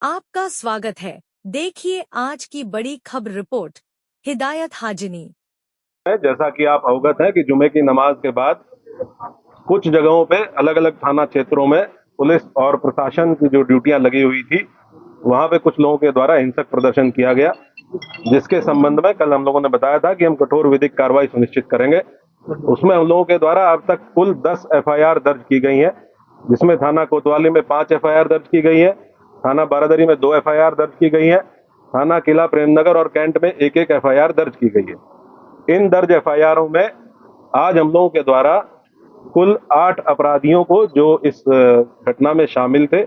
आपका स्वागत है। देखिए आज की बड़ी खबर रिपोर्ट। हिदायत हाजिनी। जैसा कि आप अवगत हैं कि जुमे की नमाज के बाद कुछ जगहों पे अलग अलग थाना क्षेत्रों में पुलिस और प्रशासन की जो ड्यूटियां लगी हुई थी, वहां पे कुछ लोगों के द्वारा हिंसक प्रदर्शन किया गया, जिसके संबंध में कल हम लोगों ने बताया था कि हम कठोर विधिक कार्रवाई सुनिश्चित करेंगे। उसमें हम लोगों के द्वारा अब तक कुल 10 एफआईआर दर्ज की गई हैं, जिसमें थाना कोतवाली में 5 एफआईआर दर्ज की गई है, थाना बारादरी में 2 एफआईआर दर्ज की गई है, थाना किला प्रेमनगर और कैंट में 1-1 एफआईआर दर्ज की गई है। इन दर्ज एफआईआरों में आज हम लोगों के द्वारा कुल 8 अपराधियों को, जो इस घटना में शामिल थे,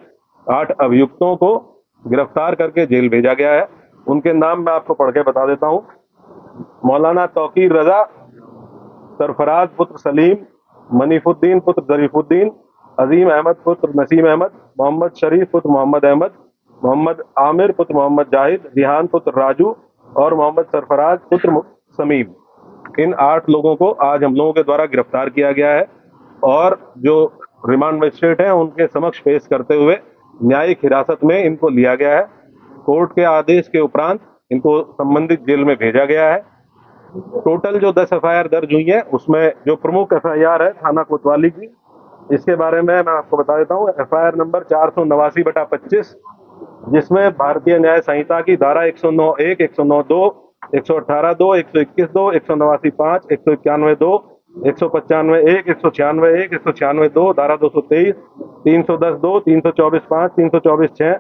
8 अभियुक्तों को गिरफ्तार करके जेल भेजा गया है। उनके नाम मैं आपको पढ़ के बता देता हूँ। मौलाना तौकीर रजा, सरफराज पुत्र सलीम, मनीफुद्दीन पुत्र जरीफुद्दीन, अजीम अहमद पुत्र नसीम अहमद, मोहम्मद शरीफ पुत्र मोहम्मद अहमद, मोहम्मद आमिर पुत्र मोहम्मद जाहिद, रिहान पुत्र राजू और मोहम्मद सरफराज पुत्र समीम। इन 8 लोगों को आज हम लोगों के द्वारा गिरफ्तार किया गया है और जो रिमांड मजिस्ट्रेट हैं उनके समक्ष पेश करते हुए न्यायिक हिरासत में इनको लिया गया है। कोर्ट के आदेश के उपरांत इनको संबंधित जेल में भेजा गया है। टोटल जो 10 एफआईआर दर्ज हुई है, उसमें जो प्रमुख एफआईआर है थाना कोतवाली की, इसके बारे में मैं आपको बता देता हूँ। एफआईआर नंबर 489/25, जिसमें भारतीय न्याय संहिता की धारा 109(1), 109(2), 118(2), 121(2), 189(5), 191(2), 195(1), 196(1), 196(2), धारा 223, 310(2), 324(5), 324(6),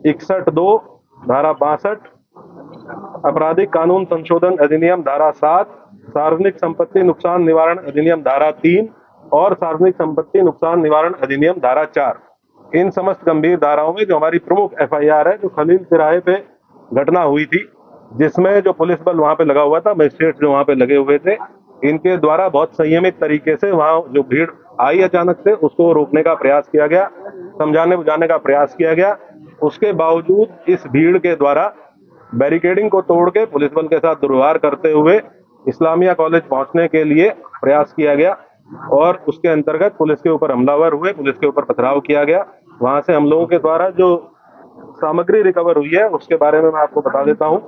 61(2), धारा 62, आपराधिक कानून संशोधन अधिनियम धारा 7, सार्वजनिक संपत्ति नुकसान निवारण अधिनियम धारा 3 और सार्वजनिक संपत्ति नुकसान निवारण अधिनियम धारा 4। इन समस्त गंभीर धाराओं में जो हमारी प्रमुख एफआईआर है, जो खलील तिराहे पे घटना हुई थी, जिसमें जो पुलिस बल वहां पे लगा हुआ था, मजिस्ट्रेट जो वहां पे लगे हुए थे, इनके द्वारा बहुत संयमित तरीके से वहां जो भीड़ आई अचानक से, उसको रोकने का प्रयास किया गया, समझाने बुझाने का प्रयास किया गया। उसके बावजूद इस भीड़ के द्वारा बैरिकेडिंग को तोड़ के पुलिस बल के साथ दुर्व्यवहार करते हुए इस्लामिया कॉलेज पहुंचने के लिए प्रयास किया गया और उसके अंतर्गत पुलिस के ऊपर हमलावर हुए, पुलिस के ऊपर पथराव किया गया। वहां से हम लोगों के द्वारा जो सामग्री रिकवर हुई है उसके बारे में मैं आपको बता देता हूँ।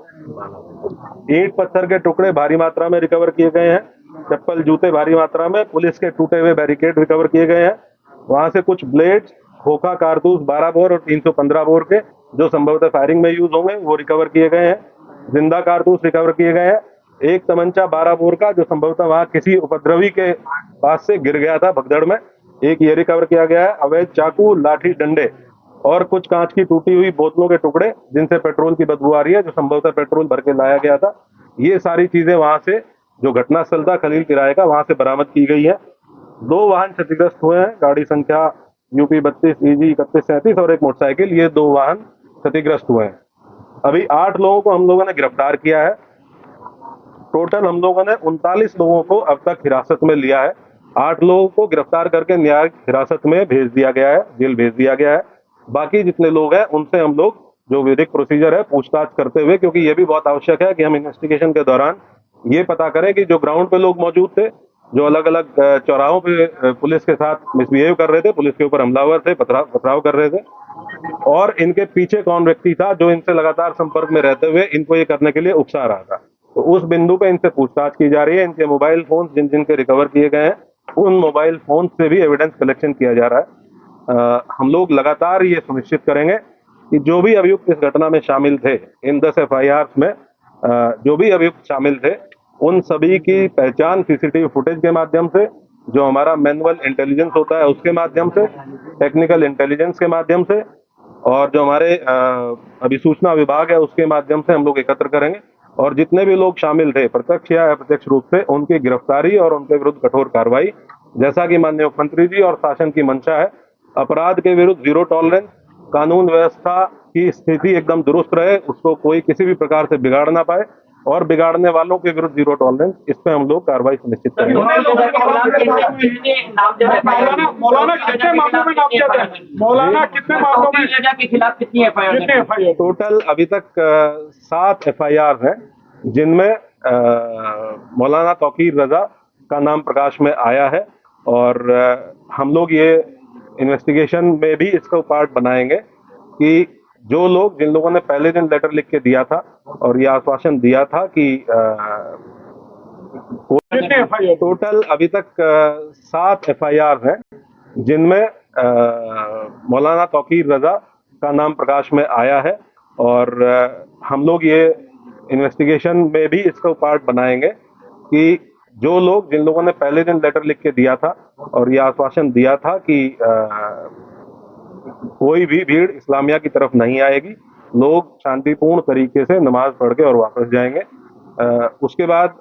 ईंट पत्थर के टुकड़े भारी मात्रा में रिकवर किए गए हैं, चप्पल जूते भारी मात्रा में, पुलिस के टूटे हुए बैरिकेड रिकवर किए गए हैं। वहां से कुछ ब्लेड्स, खोखा कारतूस 12 बोर और 315 बोर के, जो संभवतः फायरिंग में यूज होंगे, वो रिकवर किए गए हैं। जिंदा कारतूस रिकवर किए गए हैं। एक तमंचा 12 बोर का, जो संभवतः वहां किसी उपद्रवी के पास से गिर गया था भगदड़ में, एक ये रिकवर किया गया है। अवैध चाकू, लाठी, डंडे और कुछ कांच की टूटी हुई बोतलों के टुकड़े, जिनसे पेट्रोल की बदबू आ रही है, जो संभवतः पेट्रोल भर के लाया गया था। ये सारी चीजें वहां से, जो घटनास्थल था खलील किराए का, वहां से बरामद की गई है। 2 वाहन क्षतिग्रस्त हुए हैं, गाड़ी संख्या यूपी 32 EG 3137 और एक मोटरसाइकिल, ये 2 वाहन क्षतिग्रस्त हुए हैं। अभी 8 लोगों को हम लोगों ने गिरफ्तार किया है। टोटल हम लोगों ने 39 लोगों को अब तक हिरासत में लिया है। 8 लोगों को गिरफ्तार करके न्यायिक हिरासत में भेज दिया गया है, जेल भेज दिया गया है। बाकी जितने लोग हैं उनसे हम लोग जो विधिक प्रोसीजर है पूछताछ करते हुए, क्योंकि ये भी बहुत आवश्यक है कि हम इन्वेस्टिगेशन के दौरान ये पता करें कि जो ग्राउंड पे लोग मौजूद थे, जो अलग अलग चौराहों पे पुलिस के साथ मिसबिहेव कर रहे थे, पुलिस के ऊपर हमलावर थे, पथराव कर रहे थे, और इनके पीछे कौन व्यक्ति था जो इनसे लगातार संपर्क में रहते हुए इनको ये करने के लिए उकसा रहा था। तो उस बिंदु पे इनसे पूछताछ की जा रही है। इनके मोबाइल फोन जिन जिनके रिकवर किए गए हैं, उन मोबाइल फोन से भी एविडेंस कलेक्शन किया जा रहा है। हम लोग लगातार ये सुनिश्चित करेंगे कि जो भी अभियुक्त इस घटना में शामिल थे, इन 10 एफआईआर में जो भी अभियुक्त शामिल थे, उन सभी की पहचान सीसीटीवी फुटेज के माध्यम से, जो हमारा मैनुअल इंटेलिजेंस होता है उसके माध्यम से, टेक्निकल इंटेलिजेंस के माध्यम से, और जो हमारे अभिसूचना विभाग है उसके माध्यम से हम लोग एकत्र करेंगे। और जितने भी लोग शामिल थे प्रत्यक्ष या अप्रत्यक्ष रूप से, उनकी गिरफ्तारी और उनके विरुद्ध कठोर कार्रवाई, जैसा कि माननीय मुख्यमंत्री जी और शासन की मंशा है। अपराध के विरुद्ध जीरो टॉलरेंस, कानून व्यवस्था की स्थिति एकदम दुरुस्त रहे, उसको कोई किसी भी प्रकार से बिगाड़ ना पाए, और बिगाड़ने वालों के विरुद्ध जीरो टॉलरेंस, इस पे हम लोग कार्रवाई सुनिश्चित करेंगे। मौलाना कितने मामलों के खिलाफ कितनी एफआईआर? टोटल अभी तक 7 एफआईआर हैं, जिनमें मौलाना तौकीर रजा का नाम प्रकाश में आया है, और हम लोग ये इन्वेस्टिगेशन में भी इसका पार्ट बनाएंगे कि जो लोग जिन लोगों ने पहले दिन लेटर लिख के दिया था और ये आश्वासन दिया था कि कितने FIR? टोटल अभी तक 7 FIR हैं, जिनमें मौलाना तौकीर रजा का नाम प्रकाश में आया है। और हम लोग ये इन्वेस्टिगेशन में भी इसको पार्ट बनाएंगे कि जो लोग जिन लोगों ने पहले दिन लेटर लिख के दिया था और ये आश्वासन दिया था कि कोई भी भीड़ इस्लामिया की तरफ नहीं आएगी, लोग शांतिपूर्ण तरीके से नमाज पढ़ के और वापस जाएंगे। उसके बाद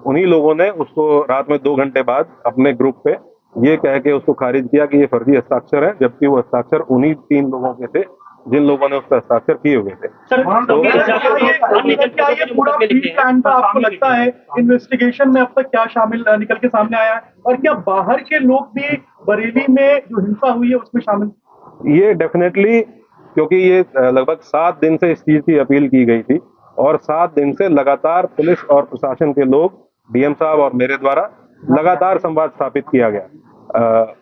उन्हीं लोगों ने उसको रात में 2 घंटे बाद अपने ग्रुप पे ये कह के उसको खारिज किया कि ये फर्जी हस्ताक्षर है, जबकि वो हस्ताक्षर उन्हीं 3 लोगों के थे जिन लोगों ने उस पर हस्ताक्षर किए हुए थे। क्या ये पूरा प्री प्लान था? आपको लगता है इन्वेस्टिगेशन में अब तक क्या शामिल निकल के सामने आया है, और क्या बाहर के लोग भी बरेली में जो हिंसा हुई है उसमें शामिल? ये डेफिनेटली, क्योंकि ये लगभग 7 दिन से इस चीज की अपील की गई थी और 7 दिन से लगातार पुलिस और प्रशासन के लोग, डीएम साहब और मेरे द्वारा लगातार संवाद स्थापित किया गया।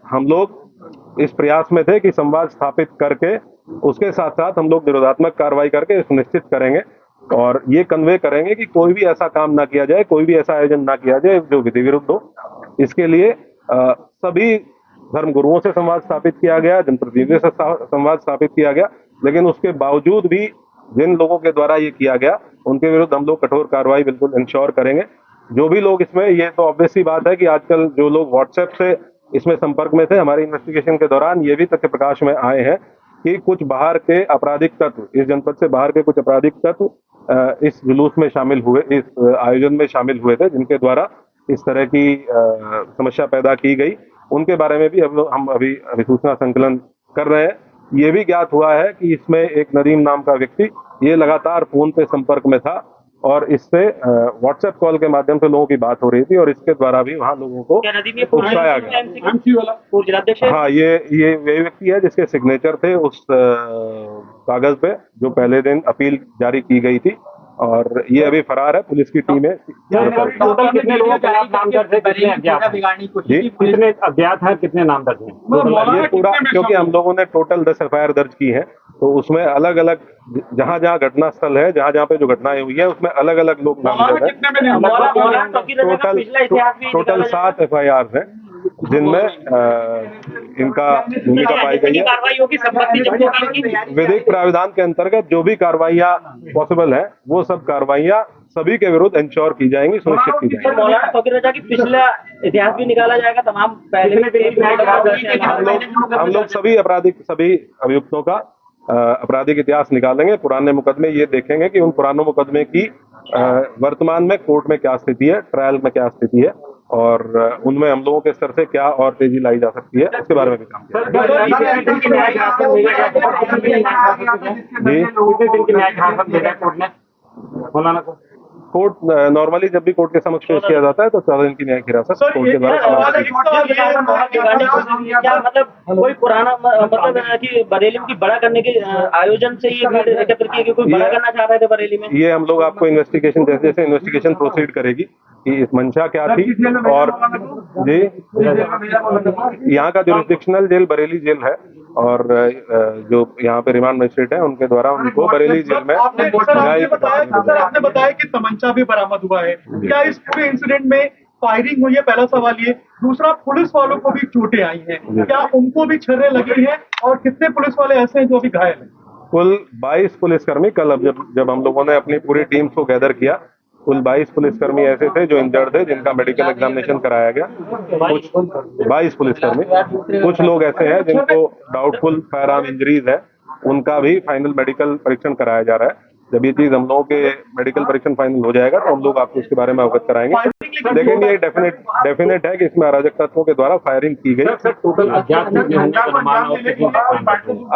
हम लोग इस प्रयास में थे कि संवाद स्थापित करके उसके साथ साथ हम लोग निरोधात्मक कार्रवाई करके सुनिश्चित करेंगे और ये कन्वे करेंगे कि कोई भी ऐसा काम ना किया जाए, कोई भी ऐसा आयोजन ना किया जाए जो विधि विरुद्ध हो। इसके लिए सभी धर्म गुरुओं से संवाद स्थापित किया गया, जनप्रतिनिधियों से संवाद स्थापित किया गया, लेकिन उसके बावजूद भी जिन लोगों के द्वारा ये किया गया उनके विरुद्ध हम लोग कठोर कार्रवाई बिल्कुल इंश्योर करेंगे। जो भी लोग इसमें, ये तो ऑब्वियस सी बात है कि आजकल जो लोग व्हाट्सएप से इसमें संपर्क में थे, हमारी इन्वेस्टिगेशन के दौरान ये भी तथ्य प्रकाश में आए हैं कि कुछ बाहर के आपराधिक तत्व, इस जनपद से बाहर के कुछ आपराधिक तत्व इस जुलूस में शामिल हुए, इस आयोजन में शामिल हुए थे, जिनके द्वारा इस तरह की समस्या पैदा की गई। उनके बारे में भी हम अभी सूचना संकलन कर रहे हैं। ये भी ज्ञात हुआ है कि इसमें एक नदीम नाम का व्यक्ति ये लगातार फोन पे संपर्क में था और इससे व्हाट्सएप कॉल के माध्यम से लोगों की बात हो रही थी और इसके द्वारा भी वहाँ लोगों को उकसाया गया। हाँ, ये व्यक्ति है जिसके सिग्नेचर थे उस कागज पे जो पहले दिन अपील जारी की गई थी और ये अभी फरार है। पुलिस की टीम है। टोटल कितने लोगों के नाम दर्ज है, कितने अज्ञात है, कितने नाम दर्ज है? ये पूरा, क्योंकि हम लोगों ने टोटल 10 FIR दर्ज की है, तो उसमें अलग अलग जहाँ जहाँ घटना स्थल है, जहाँ जहाँ पे जो घटनाएं हुई है, उसमें अलग अलग लोग नामजद है। टोटल 7 FIR हैं जिनमें इनका भूमिका पाई गई है। विधिक प्राविधान के अंतर्गत जो भी कार्रवाइयाँ पॉसिबल है वो सब कार्रवाइयाँ सभी के विरुद्ध इंश्योर की जाएंगी, सुनिश्चित की जाएंगी। मौलाना तौकीर रजा की पिछला इतिहास भी निकाला जाएगा, तमाम पहले हम लोग सभी अभियुक्तों का आपराधिक इतिहास निकालेंगे, पुराने मुकदमे ये देखेंगे कि उन पुरानों मुकदमे की वर्तमान में कोर्ट में क्या स्थिति है, ट्रायल में क्या स्थिति है और उनमें हम लोगों के स्तर से क्या और तेजी लाई जा सकती है, उसके बारे में भी काम किया। कोर्ट नॉर्मली जब भी कोर्ट के समक्ष पेश किया जाता है तो 14 दिन की न्यायिक हिरासत कोर्ट के द्वारा। मतलब कोई पुराना मतलब कि बरेली की बड़ा करने के आयोजन से ये भीड़ एकत्र की, कोई बड़ा करना चाह रहे थे बरेली में? ये हम लोग आपको इन्वेस्टिगेशन जैसे जैसे इन्वेस्टिगेशन प्रोसीड करेगी कि इस मंशा क्या थी और जी यहाँ का जुरिस्डिक्शनल जेल बरेली जेल है और जो यहाँ पे रिमांड मजिस्ट्रेट है उनके द्वारा उनको बरेली जेल में। आपने बताया कि तमंचा भी बरामद हुआ है, क्या इस पूरे इंसिडेंट में फायरिंग हुई है? पहला सवाल ये। दूसरा, पुलिस वालों को भी चोटें आई हैं, क्या उनको भी छर्रे लगी हैं और कितने पुलिस वाले ऐसे हैं जो अभी घायल हैं? कुल 22 पुलिसकर्मी, कल अब जब हम लोगों ने अपनी पूरी टीम को गैदर किया, कुल 22 पुलिसकर्मी ऐसे थे जो इंजर्ड थे, जिनका मेडिकल एग्जामिनेशन कराया गया। कुछ 22 पुलिसकर्मी, कुछ लोग ऐसे हैं जिनको डाउटफुल फायर आर्म इंजरीज है, उनका भी फाइनल मेडिकल परीक्षण कराया जा रहा है। जब ये चीज हम लोगों के मेडिकल परीक्षण फाइनल हो जाएगा तो हम लोग आपको इसके बारे में अवगत कराएंगे, लेकिन ये डेफिनेट है कि इसमें अराजक तत्वों के द्वारा फायरिंग की गई।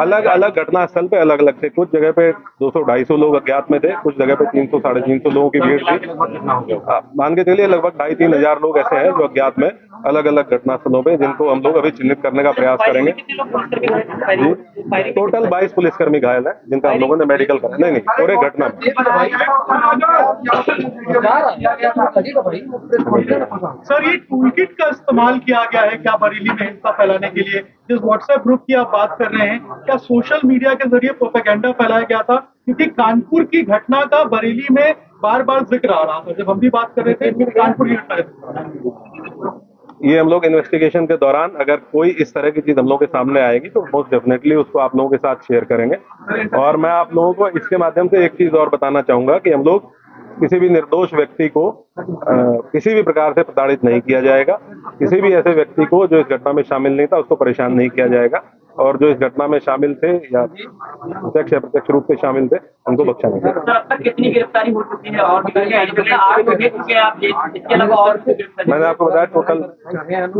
अलग अलग घटना स्थल पे अलग अलग थे, कुछ जगह पे 200-250 लोग अज्ञात में थे, कुछ जगह पे 300-350 लोगों की भीड़ थी। मान के चलिए लगभग 2,500-3,000 लोग ऐसे हैं जो अज्ञात में अलग अलग घटना स्थलों पे, जिनको हम लोग अभी चिन्हित करने का प्रयास करेंगे। कितने लोग पुलिसकर्मी घायल हैं? फायरिंग टोटल 22 पुलिसकर्मी घायल है, जिनका हम लोगों ने मेडिकल करा। नहीं नहीं, पूरे घटना में। सर, ये टूल किट का इस्तेमाल किया गया है क्या बरेली में हिंसा फैलाने के लिए? जिस व्हाट्सएप ग्रुप की आप बात कर रहे हैं, क्या सोशल मीडिया के जरिए प्रोपेगेंडा फैलाया गया था? क्योंकि कानपुर की घटना का बरेली में बार बार जिक्र आ रहा था, जब हम भी बात कर रहे थे कानपुर की घटना। ये हम लोग इन्वेस्टिगेशन के दौरान अगर कोई इस तरह की चीज हम लोग के सामने आएगी तो मोस्ट डेफिनेटली उसको आप लोगों के साथ शेयर करेंगे। और मैं आप लोगों को इसके माध्यम से एक चीज और बताना चाहूंगा कि हम लोग किसी भी निर्दोष व्यक्ति को किसी भी प्रकार से प्रताड़ित नहीं किया जाएगा। किसी भी ऐसे व्यक्ति को जो इस घटना में शामिल नहीं था उसको परेशान नहीं किया जाएगा, और जो इस घटना में शामिल थे या प्रत्यक्ष या प्रत्यक्ष रूप से शामिल थे उनको बख्शा नहीं जाएगा। सर, अब तक कितनी गिरफ्तारी हो चुकी है? और इसके अलावा और मैंने आपको बताया टोटल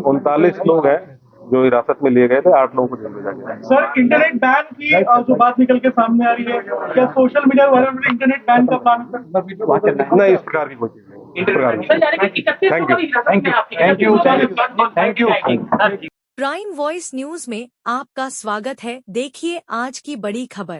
39 लोग हैं जो हिरासत में लिए गए थे, 8 लोगों को जेल भेजा गया। सर, इंटरनेट बैन की जो बात निकल के सामने आ रही है, क्या सोशल मीडिया वालों ने इंटरनेट बैन का प्लान नहीं, इस प्रकार की कोई चीज नहीं, इस प्रकार की। Thank you. Prime voice news में आपका स्वागत है। देखिए आज की बड़ी खबर।